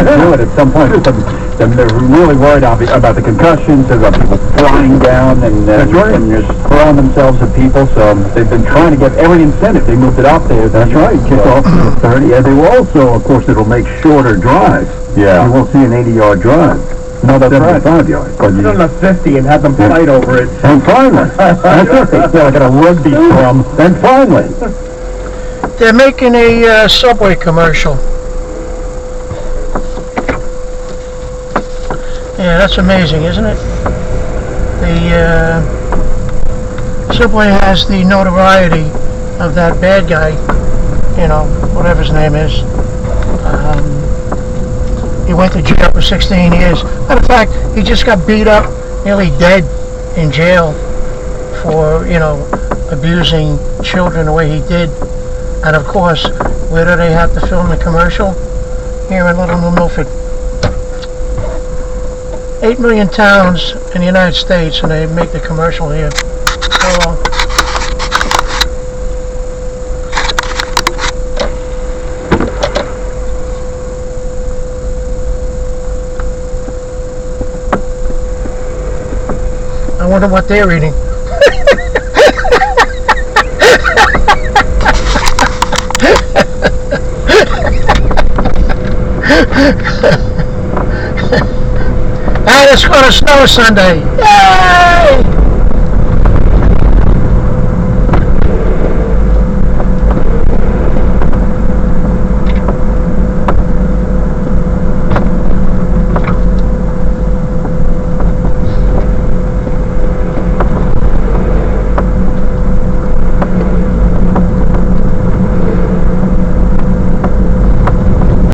do it at some point. They're really worried about the concussions, about people flying down and just throwing themselves at people. So they've been trying to get every incentive. They moved it up there. That's right. Kick off to 30. Yeah, they will also, of course, it'll make shorter drives. Yeah. You won't see an 80-yard drive. No, that's right. 75 yards. Put it on a 50 and have them fight over it. And finally, That's it. They feel like a rugby scrum. and finally, They're making a Subway commercial. Yeah, that's amazing, isn't it? The Subway has the notoriety of that bad guy, you know, whatever his name is. He went to jail for 16 years. Matter of fact, he just got beat up, nearly dead in jail for, you know, abusing children the way he did. And of course, where do they have to film the commercial? Here in Little New Milford. 8 million towns in the United States, and they make the commercial here. So, I wonder what they're eating. And it's going to snow Sunday. Yay!